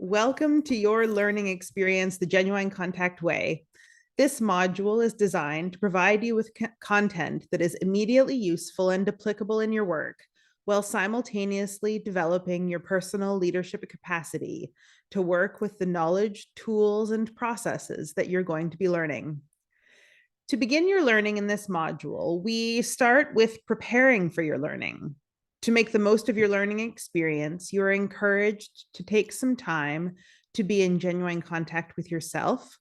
Welcome to your learning experience, the Genuine Contact Way. This module is designed to provide you with content that is immediately useful and applicable in your work, while simultaneously developing your personal leadership capacity to work with the knowledge, tools, and processes that you're going to be learning. To begin your learning in this module, we start with preparing for your learning. To make the most of your learning experience, you are encouraged to take some time to be in genuine contact with yourself,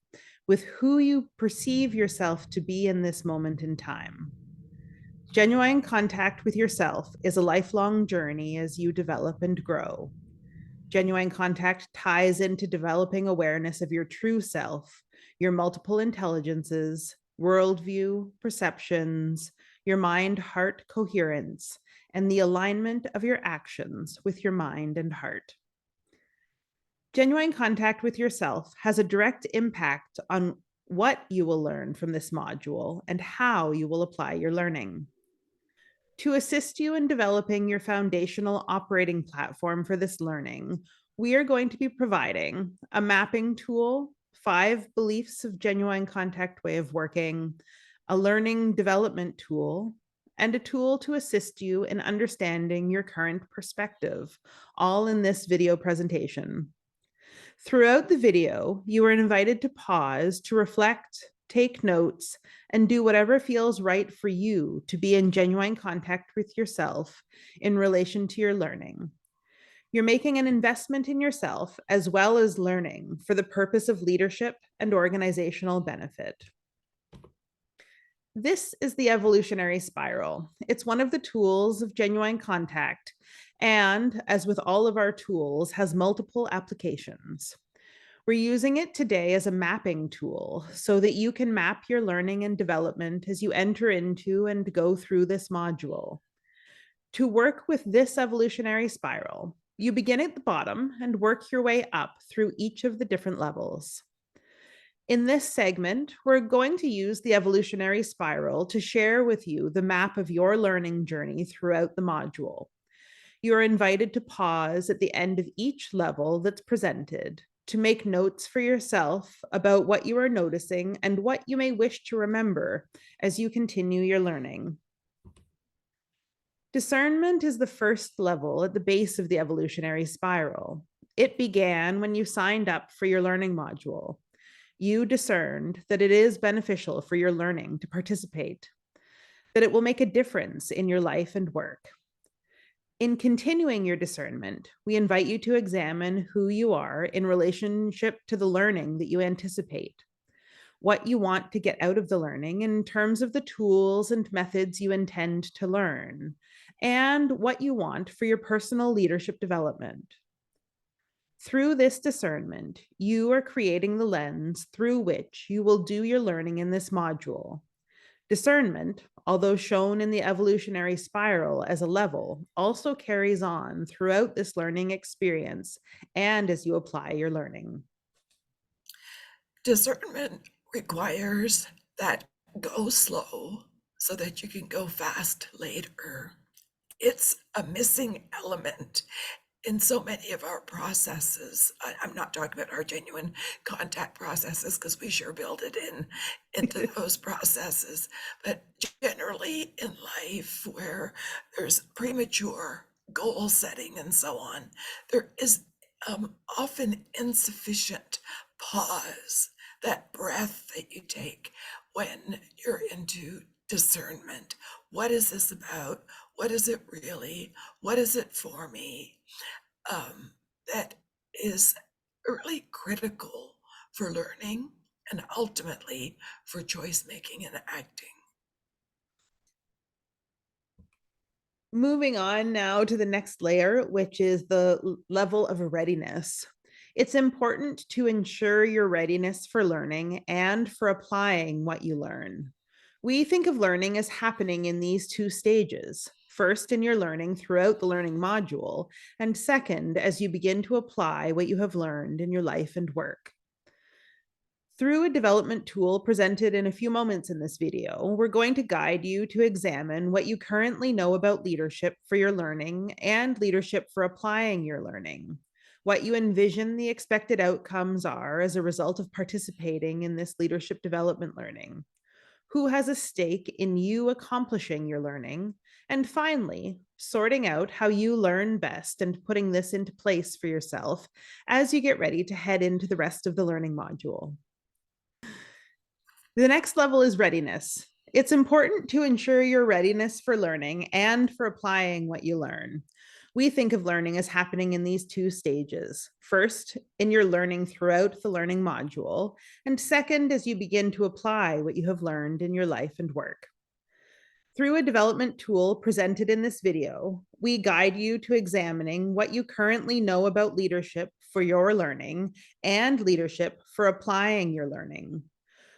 with who you perceive yourself to be in this moment in time. Genuine contact with yourself is a lifelong journey as you develop and grow. Genuine contact ties into developing awareness of your true self, your multiple intelligences, worldview, perceptions, your mind heart coherence, and the alignment of your actions with your mind and heart. Genuine contact with yourself has a direct impact on what you will learn from this module and how you will apply your learning. To assist you in developing your foundational operating platform for this learning, we are going to be providing a mapping tool, 5 beliefs of genuine contact way of working, a learning development tool, and a tool to assist you in understanding your current perspective, all in this video presentation. Throughout the video, you are invited to pause to reflect, take notes, and do whatever feels right for you to be in genuine contact with yourself in relation to your learning. You're making an investment in yourself as well as learning for the purpose of leadership and organizational benefit. This is the evolutionary spiral. It's one of the tools of genuine contact, and as with all of our tools, has multiple applications. We're using it today as a mapping tool so that you can map your learning and development as you enter into and go through this module. To work with this evolutionary spiral, you begin at the bottom and work your way up through each of the different levels. In this segment, we're going to use the evolutionary spiral to share with you the map of your learning journey throughout the module. You are invited to pause at the end of each level that's presented to make notes for yourself about what you are noticing and what you may wish to remember as you continue your learning. Discernment is the first level at the base of the evolutionary spiral. It began when you signed up for your learning module. You discerned that it is beneficial for your learning to participate, that it will make a difference in your life and work. In continuing your discernment, we invite you to examine who you are in relationship to the learning that you anticipate, what you want to get out of the learning in terms of the tools and methods you intend to learn, and what you want for your personal leadership development. Through this discernment, you are creating the lens through which you will do your learning in this module. Discernment, although shown in the evolutionary spiral as a level, also carries on throughout this learning experience and as you apply your learning. Discernment requires that go slow so that you can go fast later. It's a missing element in so many of our processes. I'm not talking about our genuine contact processes because we sure build it into those processes, but generally in life where there's premature goal setting and so on, there is often insufficient pause, that breath that you take when you're into discernment. What is this about? What is it really? What is it for me? That is really critical for learning and ultimately for choice making and acting. Moving on now to the next layer, which is the level of readiness. It's important to ensure your readiness for learning and for applying what you learn. We think of learning as happening in these two stages. First, in your learning throughout the learning module, and second, as you begin to apply what you have learned in your life and work. Through a development tool presented in a few moments in this video, we're going to guide you to examine what you currently know about leadership for your learning and leadership for applying your learning. what you envision the expected outcomes are as a result of participating in this leadership development learning, who has a stake in you accomplishing your learning, and finally, sorting out how you learn best and putting this into place for yourself as you get ready to head into the rest of the learning module. The next level is readiness. It's important to ensure your readiness for learning and for applying what you learn. We think of learning as happening in these two stages. First, in your learning throughout the learning module, and second, as you begin to apply what you have learned in your life and work. Through a development tool presented in this video, we guide you to examining what you currently know about leadership for your learning and leadership for applying your learning,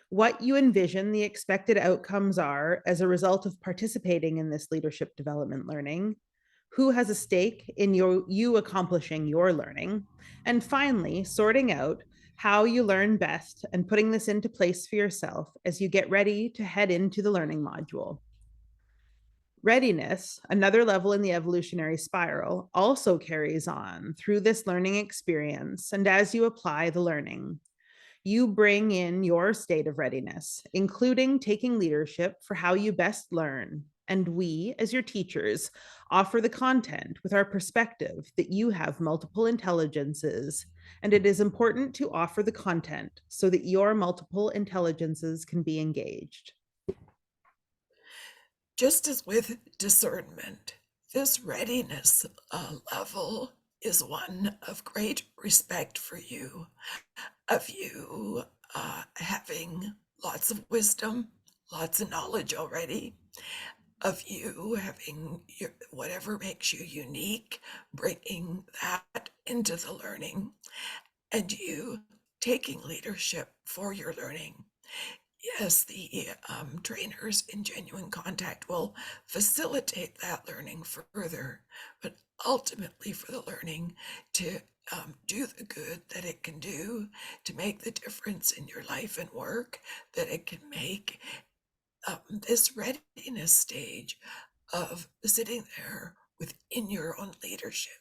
what you envision the expected outcomes are as a result of participating in this leadership development learning, who has a stake in you accomplishing your learning, and finally, sorting out how you learn best and putting this into place for yourself as you get ready to head into the learning module. Readiness, another level in the evolutionary spiral, also carries on through this learning experience and as you apply the learning. You bring in your state of readiness, including taking leadership for how you best learn. And we, as your teachers, offer the content with our perspective that you have multiple intelligences. And it is important to offer the content so that your multiple intelligences can be engaged. Just as with discernment, this readiness level is one of great respect for you, of you having lots of wisdom, lots of knowledge already, of you having whatever makes you unique, bringing that into the learning, and you taking leadership for your learning. Yes, the trainers in Genuine Contact will facilitate that learning further, but ultimately for the learning to do the good that it can do, to make the difference in your life and work that it can make, this readiness stage of sitting there within your own leadership,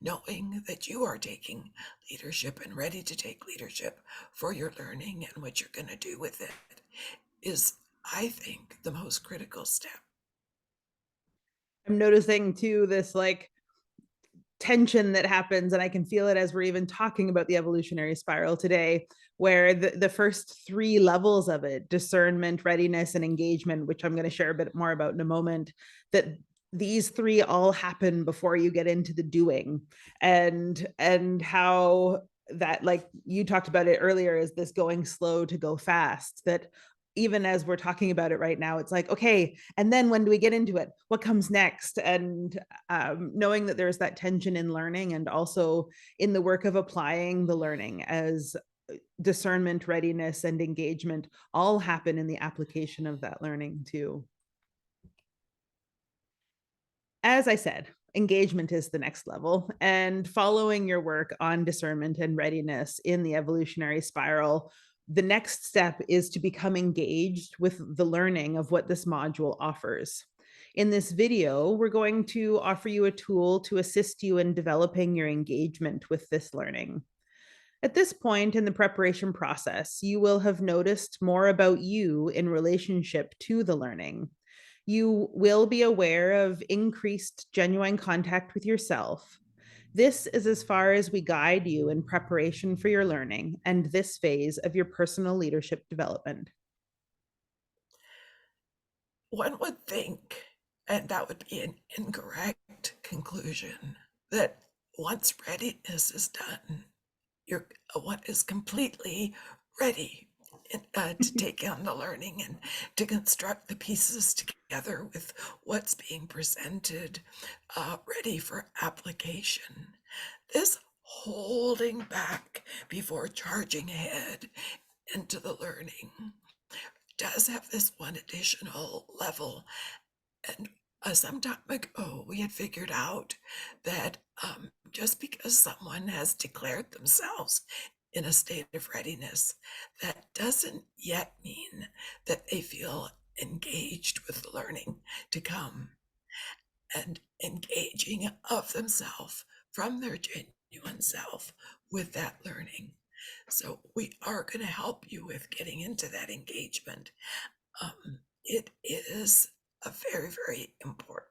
knowing that you are taking leadership and ready to take leadership for your learning and what you're going to do with it is, I think, the most critical step. I'm noticing too this like tension that happens, and I can feel it as we're even talking about the evolutionary spiral today, where the first three levels of it, discernment, readiness, and engagement, which I'm going to share a bit more about in a moment, that these three all happen before you get into the doing, and how that, like you talked about it earlier, is this going slow to go fast, that even as we're talking about it right now, it's like, okay, and then when do we get into it, what comes next? And knowing that there's that tension in learning and also in the work of applying the learning, as discernment, readiness, and engagement all happen in the application of that learning too. As I said, engagement is the next level, and following your work on discernment and readiness in the evolutionary spiral, the next step is to become engaged with the learning of what this module offers. In this video, we're going to offer you a tool to assist you in developing your engagement with this learning. At this point in the preparation process, you will have noticed more about you in relationship to the learning. You will be aware of increased genuine contact with yourself. This is as far as we guide you in preparation for your learning and this phase of your personal leadership development. One would think, and that would be an incorrect conclusion, that once readiness is done, one is completely ready to take on the learning and to construct the pieces together with what's being presented, ready for application. This holding back before charging ahead into the learning does have this one additional level. And some time ago, we had figured out that just because someone has declared themselves in a state of readiness, that doesn't yet mean that they feel engaged with the learning to come and engaging of themselves from their oneself with that learning. So we are going to help you with getting into that engagement. It is a very, very important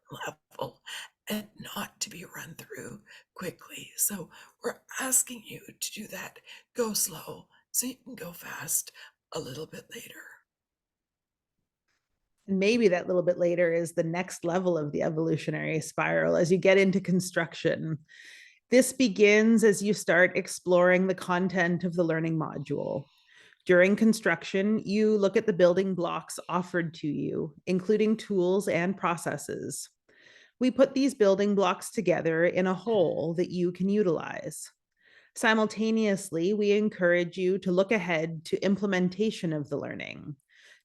level and not to be run through quickly. So we're asking you to do that. Go slow so you can go fast a little bit later. And maybe that little bit later is the next level of the evolutionary spiral as you get into construction. This begins as you start exploring the content of the learning module. During construction, you look at the building blocks offered to you, including tools and processes. We put these building blocks together in a whole that you can utilize. Simultaneously, we encourage you to look ahead to implementation of the learning,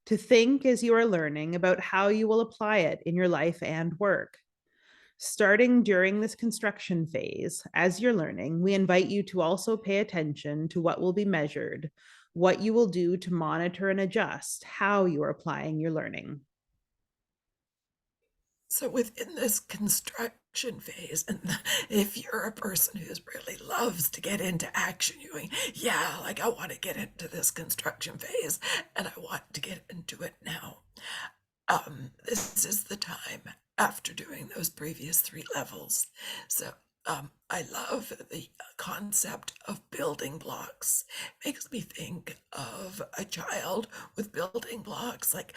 to think as you are learning about how you will apply it in your life and work. Starting during this construction phase, as you're learning, we invite you to also pay attention to what will be measured, what you will do to monitor and adjust how you are applying your learning. So within this construction phase, and if you're a person who really loves to get into action, you're going, yeah, like I want to get into this construction phase and I want to get into it now. This is the time after doing those previous three levels. So I love the concept of building blocks. Makes me think of a child with building blocks, like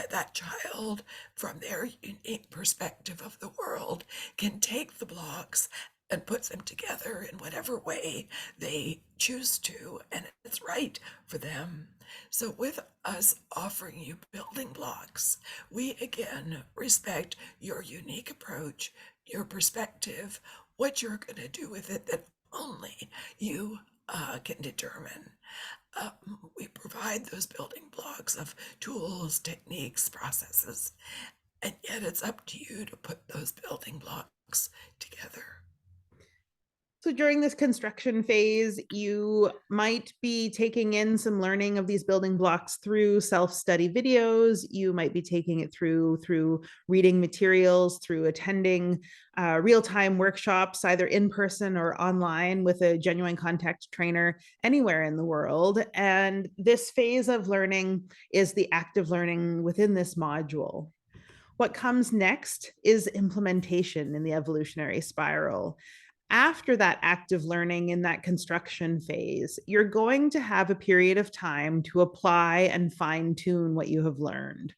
that child from their unique perspective of the world can take the blocks and put them together in whatever way they choose to, and it's right for them. So, with us offering you building blocks, we again respect your unique approach, your perspective, what you're going to do with it that only you can determine. We provide those building blocks of tools, techniques, processes, and yet it's up to you to put those building blocks together. So during this construction phase, you might be taking in some learning of these building blocks through self-study videos. You might be taking it through reading materials, through attending real-time workshops, either in person or online with a genuine contact trainer anywhere in the world. And this phase of learning is the active learning within this module. What comes next is implementation in the evolutionary spiral. After that active learning in that construction phase, you're going to have a period of time to apply and fine tune what you have learned.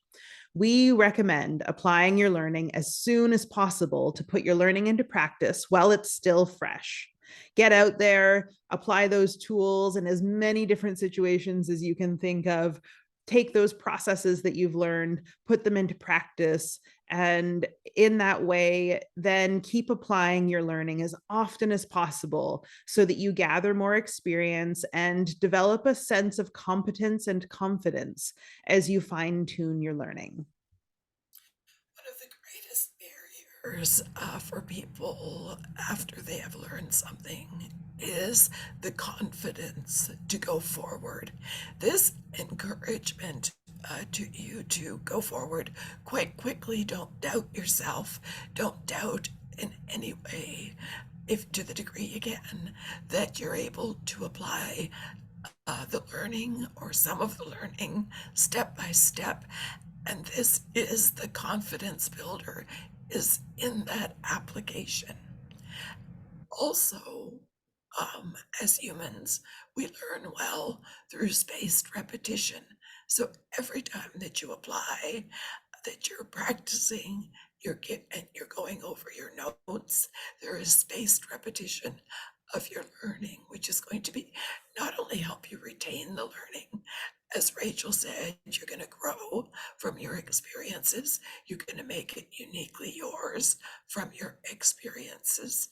We recommend applying your learning as soon as possible to put your learning into practice while it's still fresh. Get out there, apply those tools in as many different situations as you can think of. Take those processes that you've learned, put them into practice, and in that way, then keep applying your learning as often as possible so that you gather more experience and develop a sense of competence and confidence as you fine tune your learning. One of the greatest barriers for people after they have learned something is the confidence to go forward. This encouragement to you to go forward quite quickly. Don't doubt yourself. Don't doubt in any way, if to the degree again that you're able to apply the learning or some of the learning step by step. And this is the confidence builder, is in that application. Also, as humans, we learn well through spaced repetition. So every time that you apply, that you're practicing, and you're going over your notes, there is spaced repetition of your learning, which is going to be not only help you retain the learning, as Rachel said, you're going to grow from your experiences. You're going to make it uniquely yours from your experiences.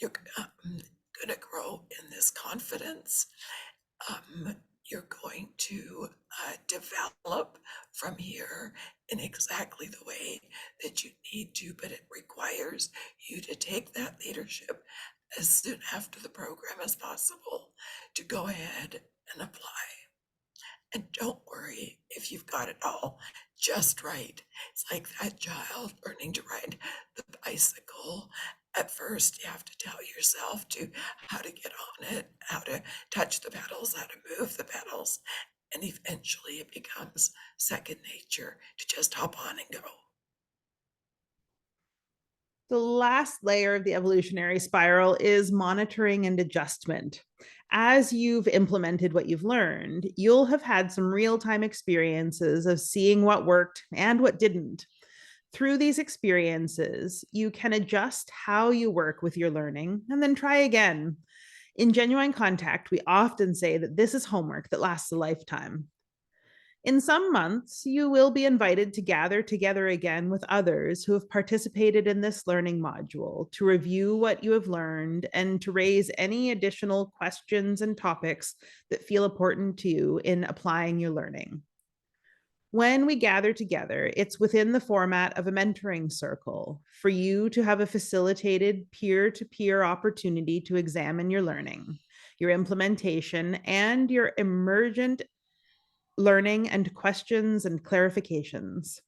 You're going to grow in this confidence. You're going to develop from here in exactly the way that you need to, but it requires you to take that leadership as soon after the program as possible to go ahead and apply. And don't worry if you've got it all just right. It's like that child learning to ride the bicycle At first, you have to tell yourself to how to get on it, how to touch the pedals, how to move the pedals, and eventually it becomes second nature to just hop on and go. The last layer of the evolutionary spiral is monitoring and adjustment. As you've implemented what you've learned, you'll have had some real time experiences of seeing what worked and what didn't. Through these experiences, you can adjust how you work with your learning and then try again. In genuine contact, we often say that this is homework that lasts a lifetime. In some months, you will be invited to gather together again with others who have participated in this learning module to review what you have learned and to raise any additional questions and topics that feel important to you in applying your learning. When we gather together, it's within the format of a mentoring circle for you to have a facilitated peer to peer opportunity to examine your learning, your implementation, and your emergent learning and questions and clarifications.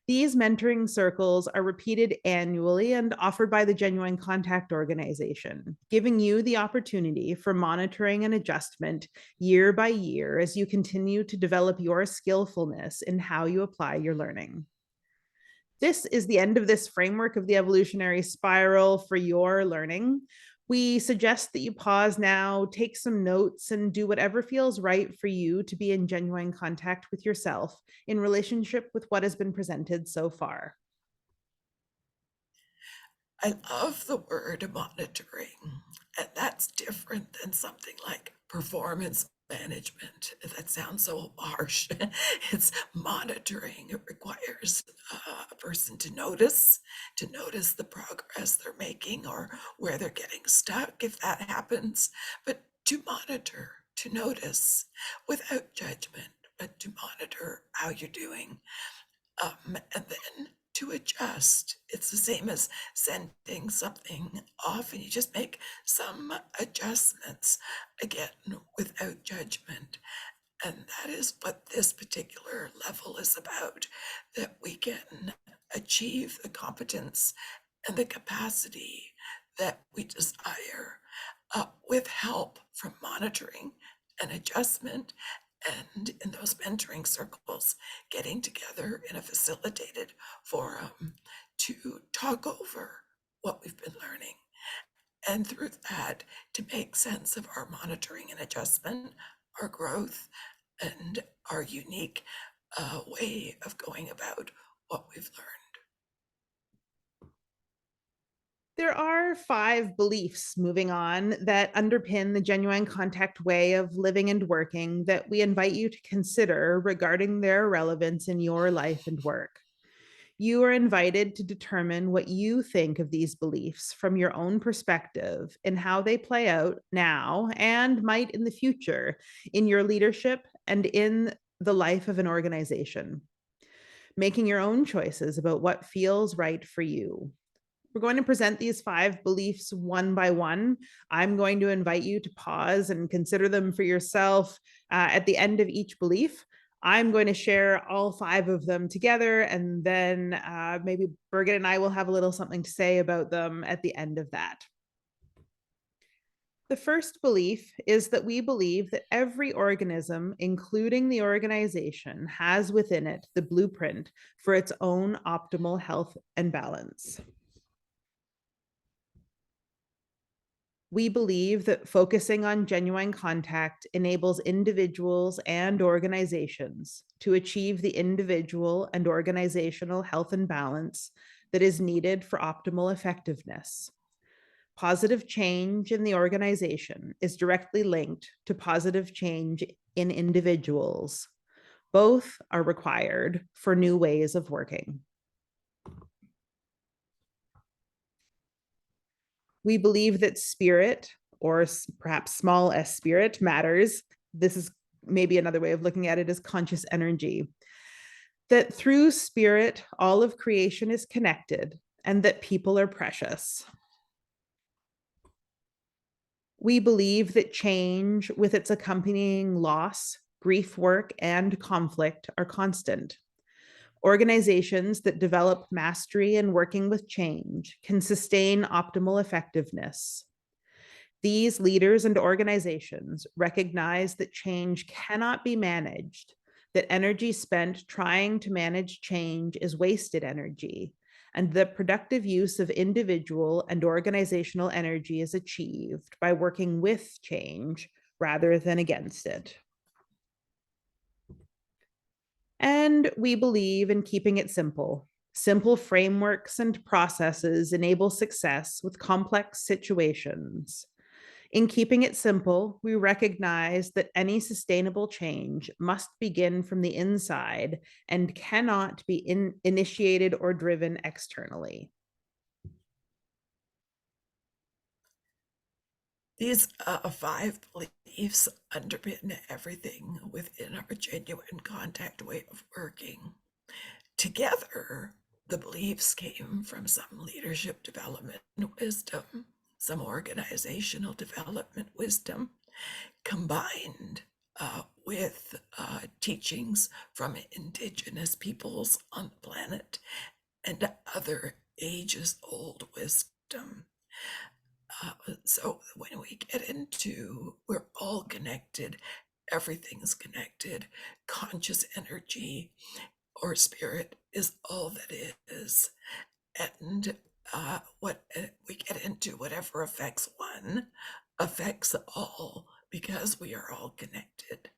These mentoring circles are repeated annually and offered by the Genuine Contact Organization, giving you the opportunity for monitoring and adjustment year by year as you continue to develop your skillfulness in how you apply your learning. This is the end of this framework of the evolutionary spiral for your learning. We suggest that you pause now, take some notes, and do whatever feels right for you to be in genuine contact with yourself in relationship with what has been presented so far. I love the word monitoring, and that's different than something like performance management. That sounds so harsh. It's monitoring. It requires a person to notice the progress they're making or where they're getting stuck if that happens, but to monitor, to notice without judgment, but to monitor how you're doing, and then to adjust. It's the same as sending something off, and you just make some adjustments, again, without judgment. And that is what this particular level is about, that we can achieve the competence and the capacity that we desire, with help from monitoring and adjustment, and in those mentoring circles, getting together in a facilitated forum to talk over what we've been learning. And through that, to make sense of our monitoring and adjustment, our growth, and our unique way of going about what we've learned. There are 5 beliefs, moving on, that underpin the genuine contact way of living and working that we invite you to consider regarding their relevance in your life and work. You are invited to determine what you think of these beliefs from your own perspective and how they play out now and might in the future in your leadership and in the life of an organization, making your own choices about what feels right for you. We're going to present these 5 beliefs one by one. I'm going to invite you to pause and consider them for yourself at the end of each belief. I'm going to share all 5 of them together, and then maybe Birgit and I will have a little something to say about them at the end of that. The first belief is that we believe that every organism, including the organization, has within it the blueprint for its own optimal health and balance. We believe that focusing on genuine contact enables individuals and organizations to achieve the individual and organizational health and balance that is needed for optimal effectiveness. Positive change in the organization is directly linked to positive change in individuals. Both are required for new ways of working. We believe that spirit, or perhaps small s spirit, matters. This is maybe another way of looking at it as conscious energy. That through spirit, all of creation is connected and that people are precious. We believe that change with its accompanying loss, grief work, and conflict are constant. Organizations that develop mastery in working with change can sustain optimal effectiveness. These leaders and organizations recognize that change cannot be managed, that energy spent trying to manage change is wasted energy, and the productive use of individual and organizational energy is achieved by working with change rather than against it. And we believe in keeping it simple. Simple frameworks and processes enable success with complex situations. In keeping it simple, we recognize that any sustainable change must begin from the inside and cannot be initiated or driven externally. These 5 beliefs underpin everything within our genuine contact way of working. Together, the beliefs came from some leadership development wisdom, some organizational development wisdom, combined with teachings from indigenous peoples on the planet and other ages old wisdom. So when we get into we're all connected, everything's connected, conscious energy or spirit is all that is. And what we get into, whatever affects one, affects all because we are all connected.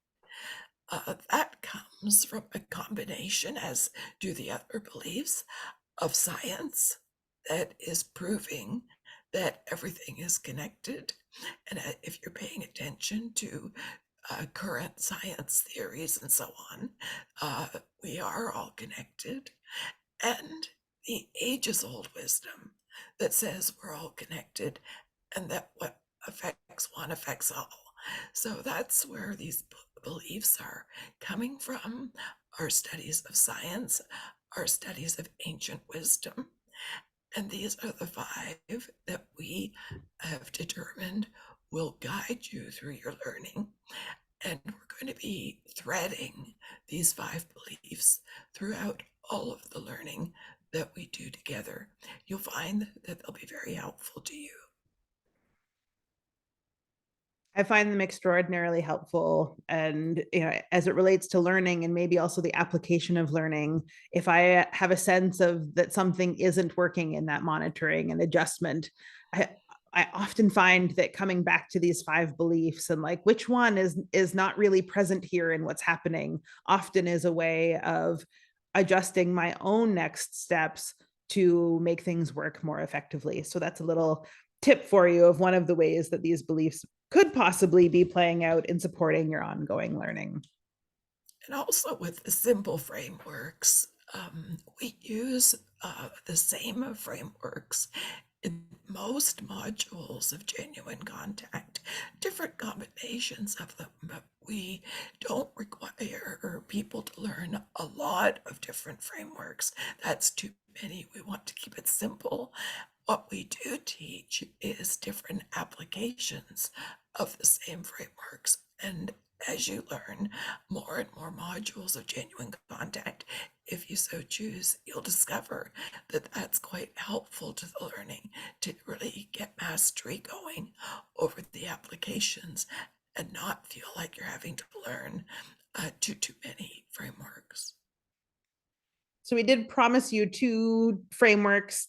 That comes from a combination, as do the other beliefs, of science that is proving that everything is connected. And if you're paying attention to current science theories and so on, we are all connected. And the ages old wisdom that says we're all connected and that what affects one affects all. So that's where these beliefs are coming from, our studies of science, our studies of ancient wisdom. And these are the 5 that we have determined will guide you through your learning. And we're going to be threading these 5 beliefs throughout all of the learning that we do together. You'll find that they'll be very helpful to you. I find them extraordinarily helpful. And, as it relates to learning and maybe also the application of learning, if I have a sense of that something isn't working in that monitoring and adjustment, I often find that coming back to these 5 beliefs and like which one is not really present here in what's happening often is a way of adjusting my own next steps to make things work more effectively. So that's a little tip for you of one of the ways that these beliefs could possibly be playing out in supporting your ongoing learning. And also with the simple frameworks, we use the same frameworks in most modules of genuine contact, different combinations of them, but we don't require people to learn a lot of different frameworks. That's too many. We want to keep it simple. What we do teach is different applications of the same frameworks. And as you learn more and more modules of genuine contact, if you so choose, you'll discover that that's quite helpful to the learning to really get mastery going over the applications and not feel like you're having to learn too many frameworks. So we did promise you 2 frameworks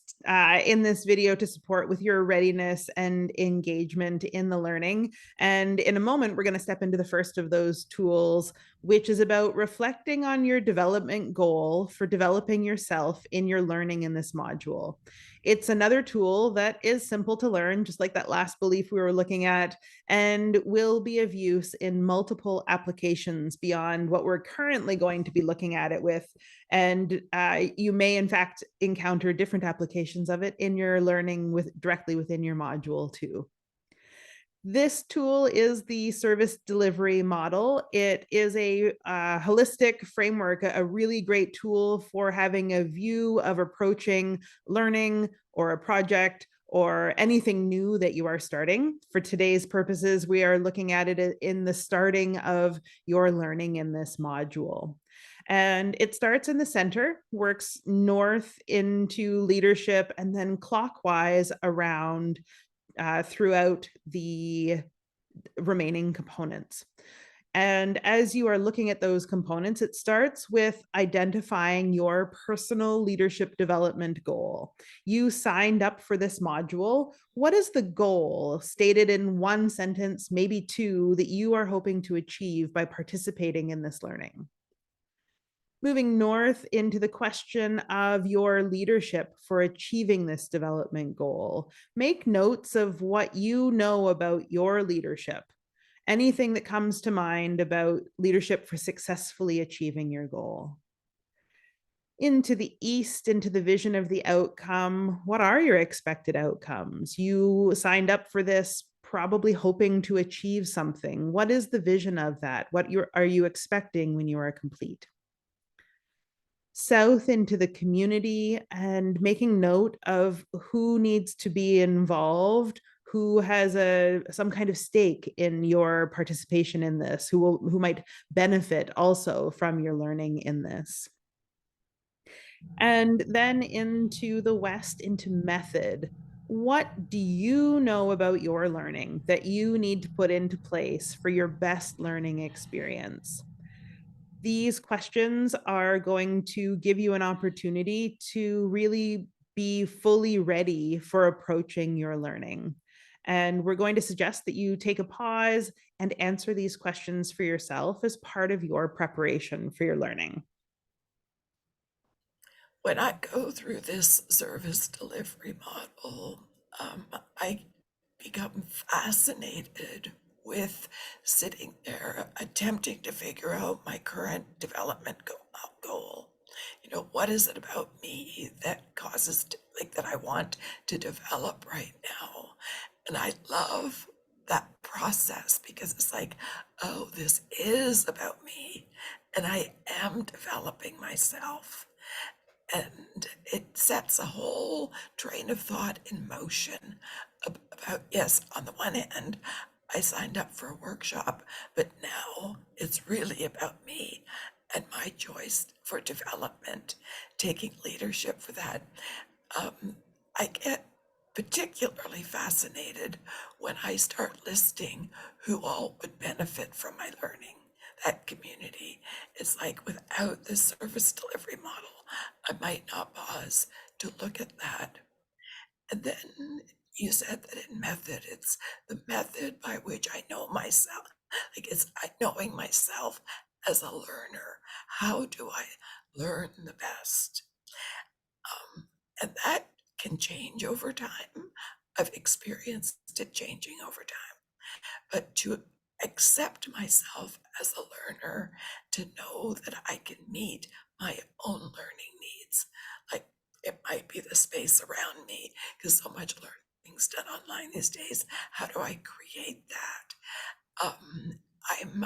in this video to support with your readiness and engagement in the learning. And in a moment, we're going to step into the first of those tools, which is about reflecting on your development goal for developing yourself in your learning in this module. It's another tool that is simple to learn, just like that last belief we were looking at, and will be of use in multiple applications beyond what we're currently going to be looking at it with. And you may, in fact, encounter different applications of it in your learning directly within your module too. This tool is the service delivery model. It is a holistic framework, a really great tool for having a view of approaching learning or a project or anything new that you are starting. For today's purposes, we are looking at it in the starting of your learning in this module. And it starts in the center, works north into leadership, and then clockwise around throughout the remaining components. And as you are looking at those components, it starts with identifying your personal leadership development goal. You signed up for this module. What is the goal, stated in one sentence, maybe two, that you are hoping to achieve by participating in this learning? Moving north into the question of your leadership for achieving this development goal, make notes of what you know about your leadership. Anything that comes to mind about leadership for successfully achieving your goal. Into the east, into the vision of the outcome. What are your expected outcomes? You signed up for this probably hoping to achieve something. What is the vision of that? What are you expecting when you are complete? South into the community and making note of who needs to be involved, who has some kind of stake in your participation in this, who might benefit also from your learning in this. And then into the west, into method. What do you know about your learning that you need to put into place for your best learning experience? These questions are going to give you an opportunity to really be fully ready for approaching your learning. And we're going to suggest that you take a pause and answer these questions for yourself as part of your preparation for your learning. When I go through this service delivery model, I become fascinated with sitting there attempting to figure out my current development goal. You know, what is it about me that causes like that I want to develop right now? And I love that process because it's like, oh, this is about me, and I am developing myself. And it sets a whole train of thought in motion about, yes, on the one hand, I signed up for a workshop, but now it's really about me and my choice for development, taking leadership for that. I get particularly fascinated when I start listing who all would benefit from my learning. That community. It's like without this service delivery model, I might not pause to look at that. And then you said that in method, it's the method by which I know myself. Like it's knowing myself as a learner. How do I learn the best? And that can change over time. I've experienced it changing over time. But to accept myself as a learner, to know that I can meet my own learning needs. Like it might be the space around me because so much learning's done online these days. How do I create that? I'm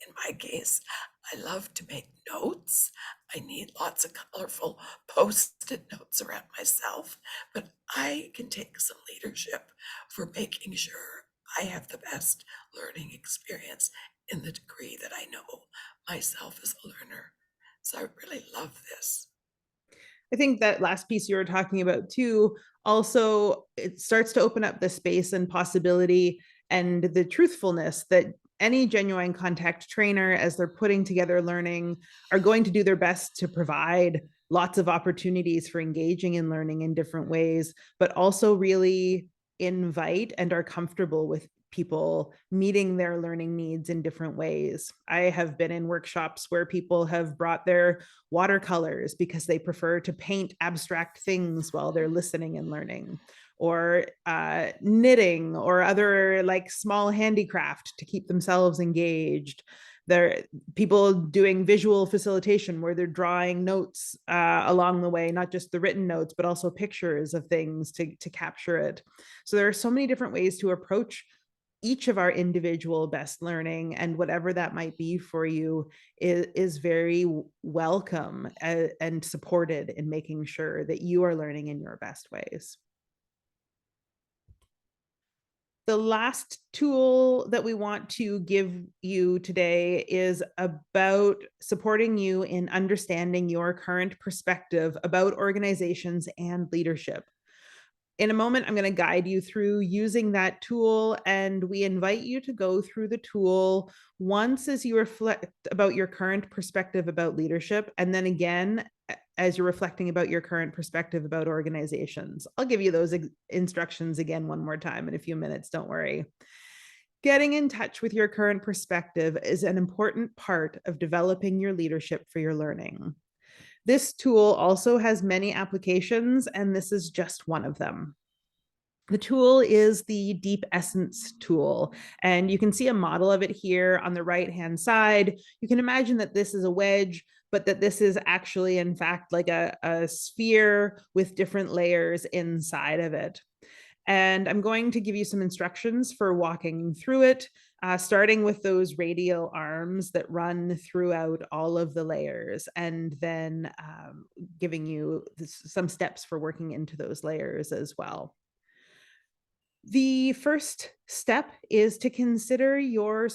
in my case, I love to make notes. I need lots of colorful post-it notes around myself, but I can take some leadership for making sure I have the best learning experience in the degree that I know myself as a learner. So I really love this. I think that last piece you were talking about too, also it starts to open up the space and possibility and the truthfulness that any genuine contact trainer, as they're putting together learning, are going to do their best to provide lots of opportunities for engaging in learning in different ways, but also really invite and are comfortable with people meeting their learning needs in different ways. I have been in workshops where people have brought their watercolors because they prefer to paint abstract things while they're listening and learning, or knitting or other like small handicraft to keep themselves engaged. There people doing visual facilitation where they're drawing notes along the way, not just the written notes, but also pictures of things to capture it. So there are so many different ways to approach each of our individual best learning, and whatever that might be for you is very welcome and supported in making sure that you are learning in your best ways. The last tool that we want to give you today is about supporting you in understanding your current perspective about organizations and leadership. In a moment, I'm going to guide you through using that tool, and we invite you to go through the tool once as you reflect about your current perspective about leadership, and then again as you're reflecting about your current perspective about organizations. I'll give you those instructions again one more time in a few minutes, don't worry. Getting in touch with your current perspective is an important part of developing your leadership for your learning. This tool also has many applications, and this is just one of them. The tool is the Deep Essence tool, and you can see a model of it here on the right-hand side. You can imagine that this is a wedge, but that this is actually, in fact, like a sphere with different layers inside of it. And I'm going to give you some instructions for walking through it, starting with those radial arms that run throughout all of the layers, and then giving you some steps for working into those layers as well. The first step is to consider your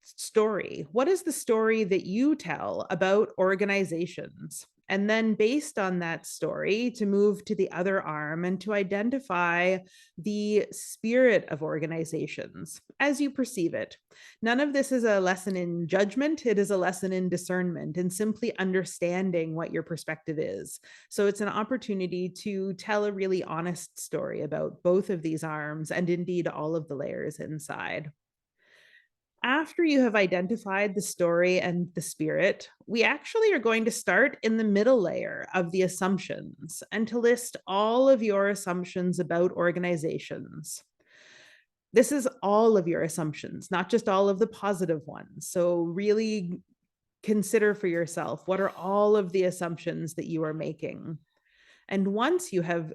story. What is the story that you tell about organizations? And then, based on that story, to move to the other arm and to identify the spirit of organizations as you perceive it. None of this is a lesson in judgment, it is a lesson in discernment and simply understanding what your perspective is. So it's an opportunity to tell a really honest story about both of these arms and indeed all of the layers inside. After you have identified the story and the spirit, we actually are going to start in the middle layer of the assumptions and to list all of your assumptions about organizations. This is all of your assumptions, not just all of the positive ones. So, really consider for yourself, what are all of the assumptions that you are making? And once you have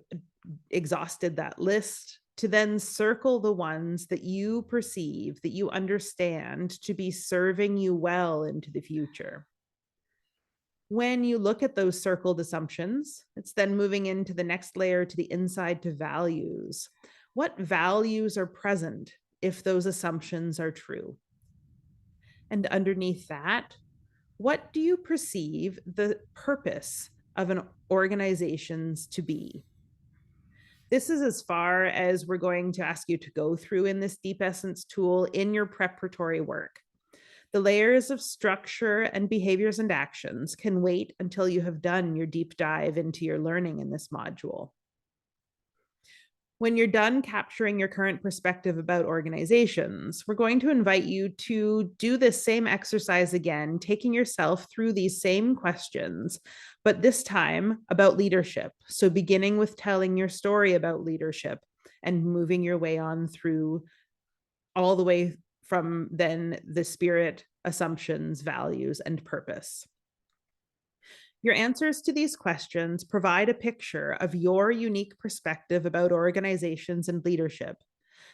exhausted that list, to then circle the ones that you perceive, that you understand to be serving you well into the future. When you look at those circled assumptions, it's then moving into the next layer to the inside to values. What values are present if those assumptions are true? And underneath that, what do you perceive the purpose of an organization's to be? This is as far as we're going to ask you to go through in this Deep Essence tool in your preparatory work. The layers of structure and behaviors and actions can wait until you have done your deep dive into your learning in this module. When you're done capturing your current perspective about organizations, we're going to invite you to do this same exercise again, taking yourself through these same questions, but this time about leadership. So, beginning with telling your story about leadership and moving your way on through all the way from then the spirit, assumptions, values, and purpose. Your answers to these questions provide a picture of your unique perspective about organizations and leadership.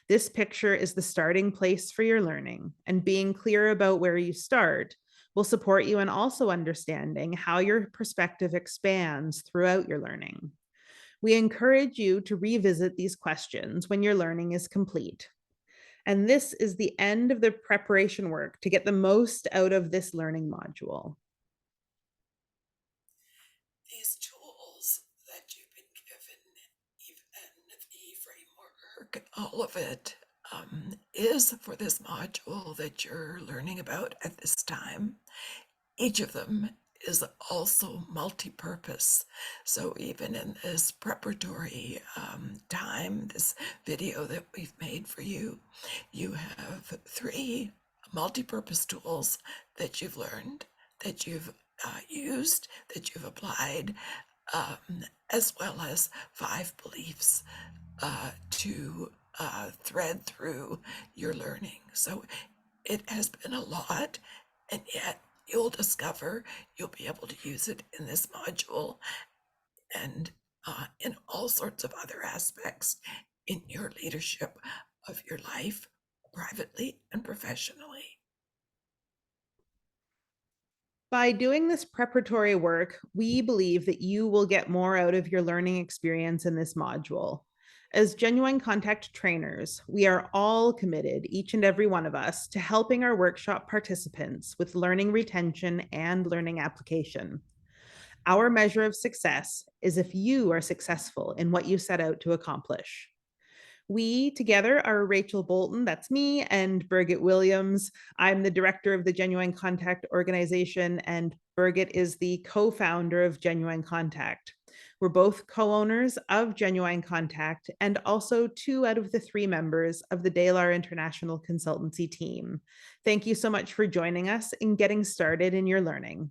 This picture is the starting place for your learning, and being clear about where you start will support you in also understanding how your perspective expands throughout your learning. We encourage you to revisit these questions when your learning is complete. And this is the end of the preparation work to get the most out of this learning module. These tools that you've been given, even the framework, all of it is for this module that you're learning about at this time. Each of them is also multi-purpose. So even in this preparatory time, this video that we've made for you, you have 3 multi-purpose tools that you've learned, that you've used, that you've applied, as well as 5 beliefs to thread through your learning. So it has been a lot, and yet you'll discover you'll be able to use it in this module and in all sorts of other aspects in your leadership of your life, privately and professionally. By doing this preparatory work, we believe that you will get more out of your learning experience in this module. As genuine contact trainers, we are all committed, each and every one of us, to helping our workshop participants with learning retention and learning application. Our measure of success is if you are successful in what you set out to accomplish. We together are Rachel Bolton, that's me, and Birgit Williams. I'm the director of the Genuine Contact organization, and Birgit is the co founder of Genuine Contact. We're both co owners of Genuine Contact and also 2 out of the 3 members of the DALAR International Consultancy team. Thank you so much for joining us and getting started in your learning.